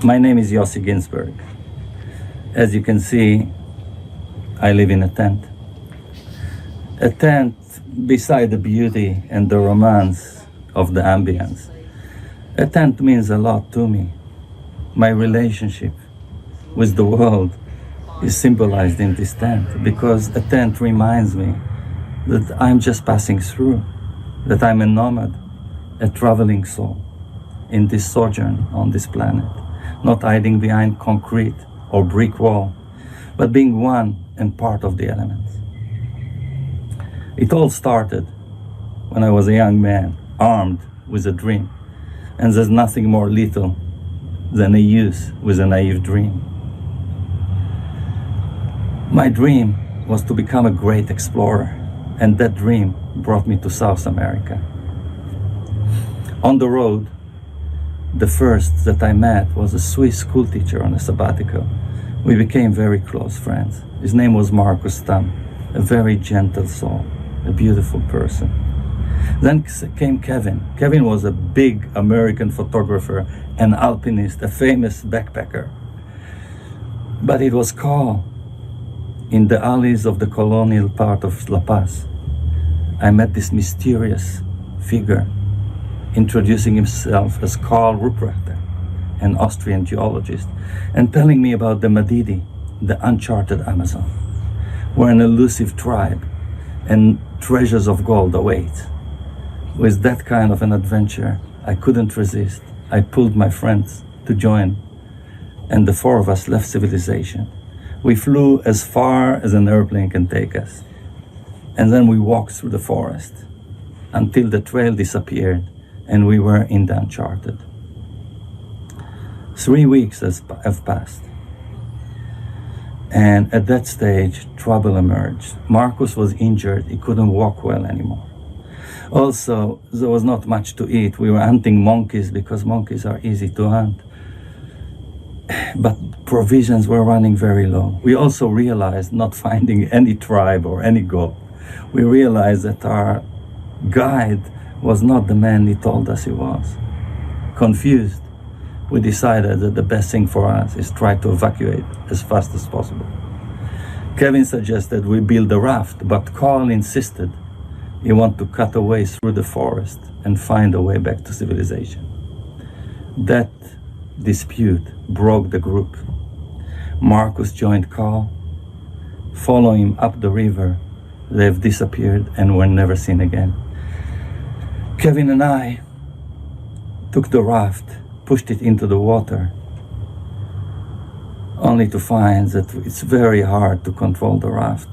My name is Yossi Ghinsberg. As you can see, I live in a tent. A tent beside the beauty and the romance of the ambience. A tent means a lot to me. My relationship with the world is symbolized in this tent because a tent reminds me that I'm just passing through, that I'm a nomad, a traveling soul in this sojourn on this planet, not hiding behind concrete or brick wall, but being one and part of the elements. It all started when I was a young man, armed with a dream, and there's nothing more lethal than a youth with a naive dream. My dream was to become a great explorer, and that dream brought me to South America. On the road, the first that I met was a Swiss school teacher on a sabbatical. We became very close friends. His name was Marcus Tam, a very gentle soul, a beautiful person. Then came Kevin. Kevin was a big American photographer, an alpinist, a famous backpacker. But it was Carl. In the alleys of the colonial part of La Paz, I met this mysterious figure introducing himself as Karl Ruprechter, an Austrian geologist, and telling me about the Madidi, the uncharted Amazon, where an elusive tribe and treasures of gold await. With that kind of an adventure, I couldn't resist. I pulled my friends to join, and the four of us left civilization. We flew as far as an airplane can take us. And then we walked through the forest until the trail disappeared and we were in the uncharted. 3 weeks have passed. And at that stage, trouble emerged. Marcus was injured. He couldn't walk well anymore. Also, there was not much to eat. We were hunting monkeys because monkeys are easy to hunt. But provisions were running very low. We also realized, not finding any tribe or any goat, we realized that our guide was not the man he told us he was. Confused, we decided that the best thing for us is try to evacuate as fast as possible. Kevin suggested we build a raft, but Carl insisted he wanted to cut a way through the forest and find a way back to civilization. That dispute broke the group. Marcus joined Carl. Following him up the river, they've disappeared and were never seen again. Kevin and I took the raft, pushed it into the water, only to find that it's very hard to control the raft.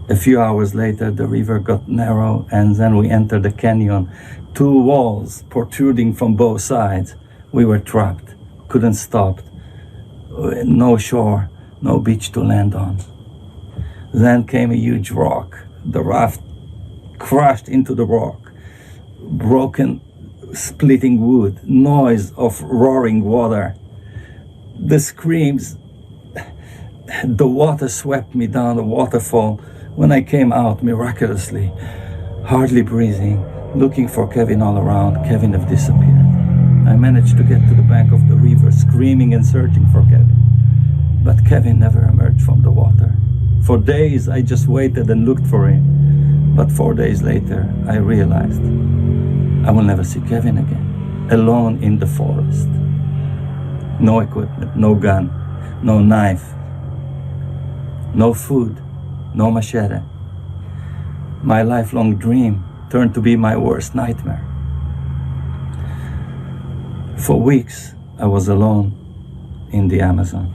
A few hours later, the river got narrow, and then we entered a canyon, 2 walls protruding from both sides. We were trapped, couldn't stop, no shore, no beach to land on. Then came a huge rock. The raft crashed into the rock, broken, splitting wood, noise of roaring water, the screams. The water swept me down a waterfall. When I came out, miraculously, hardly breathing, looking for Kevin all around, Kevin had disappeared. I managed to get to the bank of the river, screaming and searching for Kevin. But Kevin never emerged from the water. For days, I just waited and looked for him. But 4 days later, I realized I will never see Kevin again, alone in the forest. No equipment, no gun, no knife, no food, no machete. My lifelong dream turned to be my worst nightmare. For weeks, I was alone in the Amazon.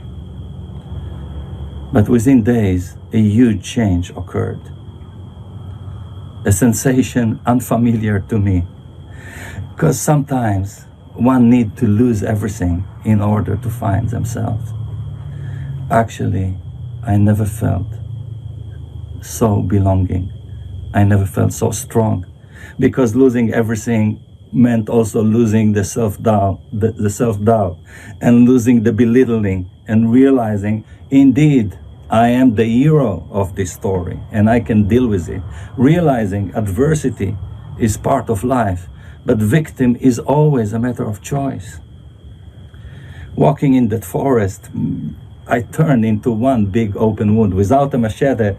But within days, a huge change occurred. A sensation unfamiliar to me. Because sometimes one needs to lose everything in order to find themselves. Actually, I never felt so belonging. I never felt so strong. Because losing everything meant also losing the self-doubt, and losing the belittling, and realizing, indeed, I am the hero of this story and I can deal with it. Realizing adversity is part of life, but victim is always a matter of choice. Walking in that forest, I turned into one big open wound. Without a machete,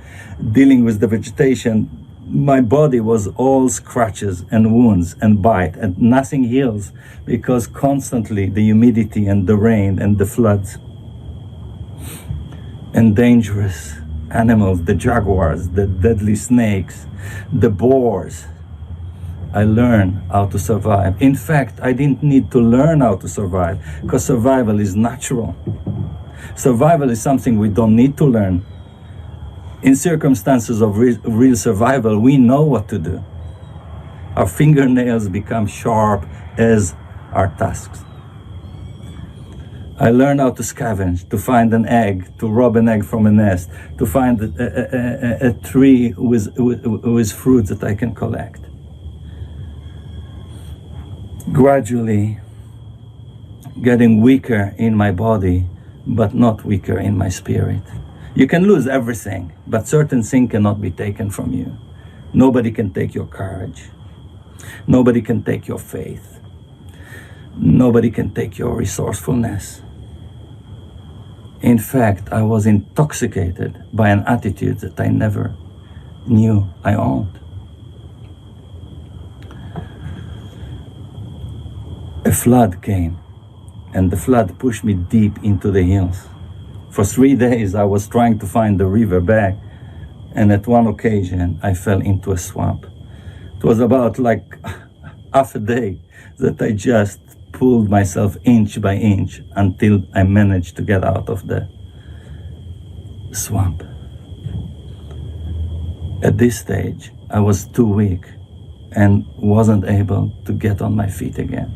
dealing with the vegetation, my body was all scratches and wounds and bite, and nothing heals because constantly the humidity and the rain and the floods. And dangerous animals, the jaguars, the deadly snakes, the boars. I learned how to survive. In fact, I didn't need to learn how to survive because survival is natural. Survival is something we don't need to learn. In circumstances of real survival, we know what to do. Our fingernails become sharp as our tusks. I learned how to scavenge, to find an egg, to rob an egg from a nest, to find a tree with fruit that I can collect. Gradually getting weaker in my body, but not weaker in my spirit. You can lose everything, but certain things cannot be taken from you. Nobody can take your courage. Nobody can take your faith. Nobody can take your resourcefulness. In fact, I was intoxicated by an attitude that I never knew I owned. A flood came, and the flood pushed me deep into the hills. For 3 days, I was trying to find the river back, and at one occasion, I fell into a swamp. It was about like half a day that I just pulled myself inch by inch until I managed to get out of the swamp. At this stage, I was too weak and wasn't able to get on my feet again.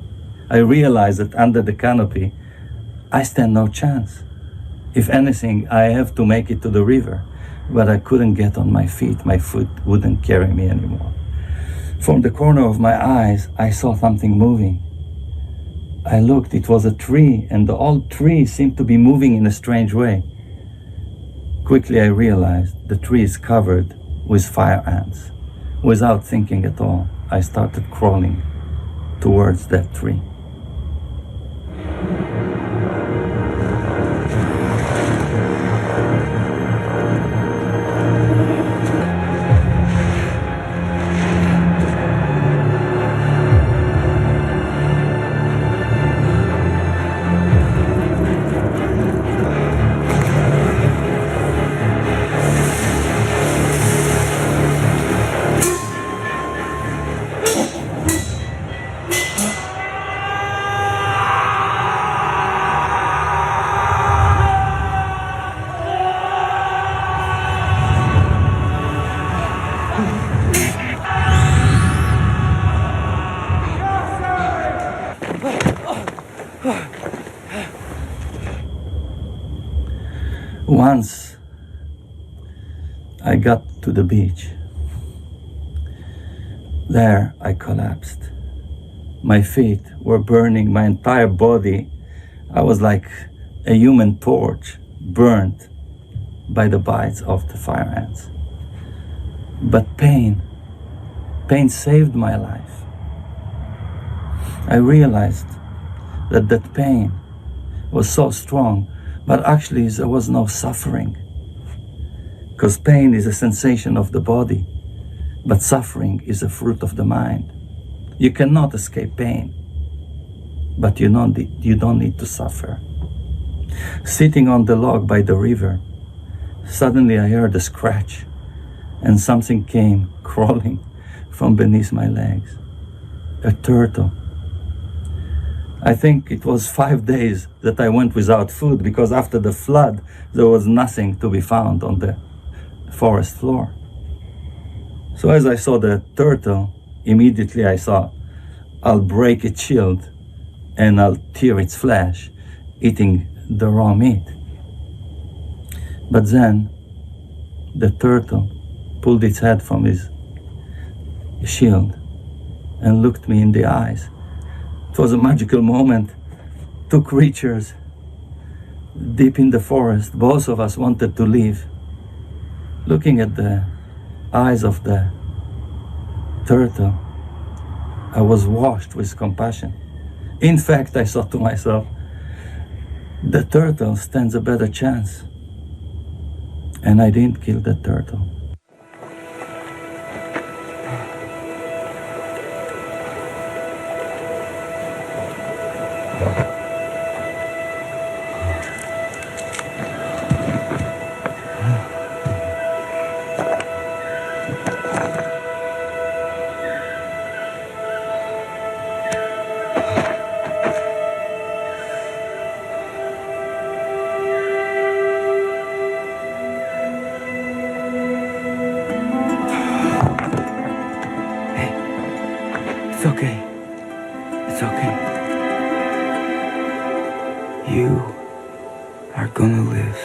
I realized that under the canopy, I stand no chance. If anything, I have to make it to the river, but I couldn't get on my feet. My foot wouldn't carry me anymore. From the corner of my eyes, I saw something moving. I looked, it was a tree, and the old tree seemed to be moving in a strange way. Quickly I realized the tree is covered with fire ants. Without thinking at all, I started crawling towards that tree. Once I got to the beach. There I collapsed. My feet were burning, my entire body. I was like a human torch, burned by the bites of the fire ants. But pain saved my life. I realized that that pain was so strong, but actually there was no suffering. Because pain is a sensation of the body, but suffering is a fruit of the mind. You cannot escape pain, but you don't need to suffer. Sitting on the log by the river, suddenly I heard a scratch, and something came crawling from beneath my legs. A turtle. I think it was 5 days that I went without food because after the flood, there was nothing to be found on the forest floor. So as I saw the turtle, immediately I saw, I'll break its shield and I'll tear its flesh, eating the raw meat. But then the turtle pulled its head from his shield and looked me in the eyes. It was a magical moment. Two creatures deep in the forest, both of us wanted to leave. Looking at the eyes of the turtle, I was washed with compassion. In fact, I thought to myself, the turtle stands a better chance. And I didn't kill the turtle. It's okay. It's okay. You are gonna live.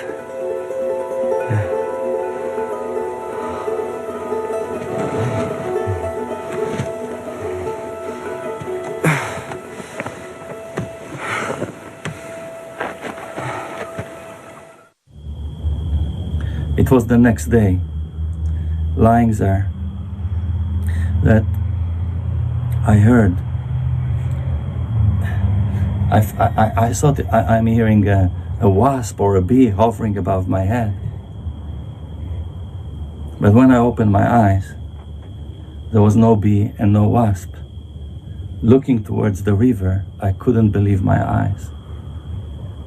Yeah. It was the next day, lying there, that I heard. I thought I'm hearing a wasp or a bee hovering above my head. But when I opened my eyes, there was no bee and no wasp. Looking towards the river, I couldn't believe my eyes.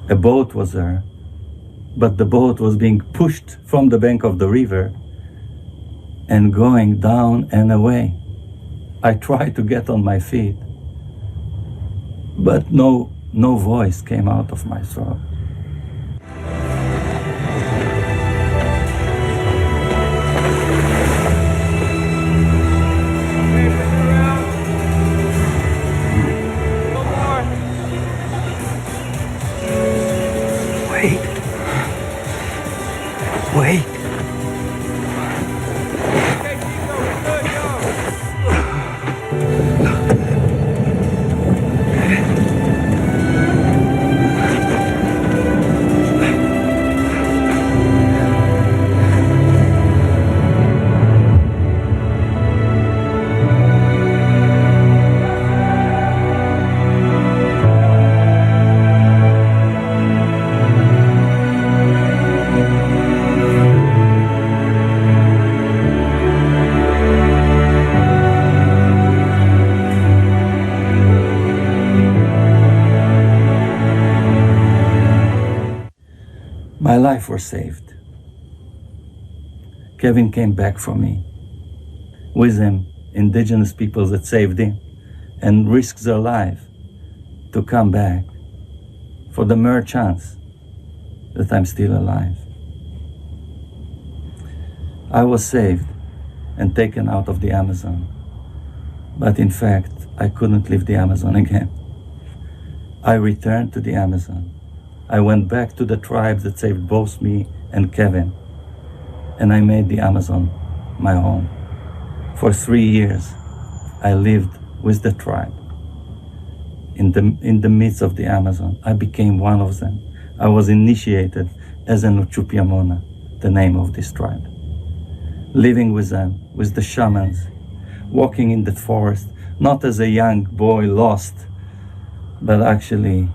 A boat was there, but the boat was being pushed from the bank of the river and going down and away. I tried to get on my feet, but no voice came out of my throat. Wait. My life was saved. Kevin came back for me. With him, indigenous people that saved him and risked their life to come back for the mere chance that I'm still alive. I was saved and taken out of the Amazon, but in fact, I couldn't leave the Amazon again. I returned to the Amazon. I went back to the tribe that saved both me and Kevin, and I made the Amazon my home. For 3 years, I lived with the tribe. In the midst of the Amazon, I became one of them. I was initiated as an Uchupiamona, the name of this tribe. Living with them, with the shamans, walking in the forest, not as a young boy lost, but actually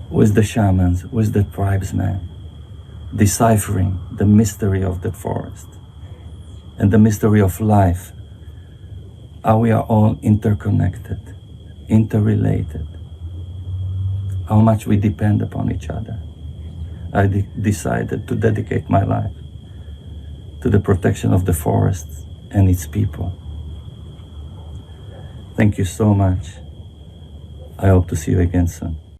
with the shamans, with the tribesmen, deciphering the mystery of the forest and the mystery of life, how we are all interconnected, interrelated, how much we depend upon each other. I decided to dedicate my life to the protection of the forest and its people. Thank you so much. I hope to see you again soon.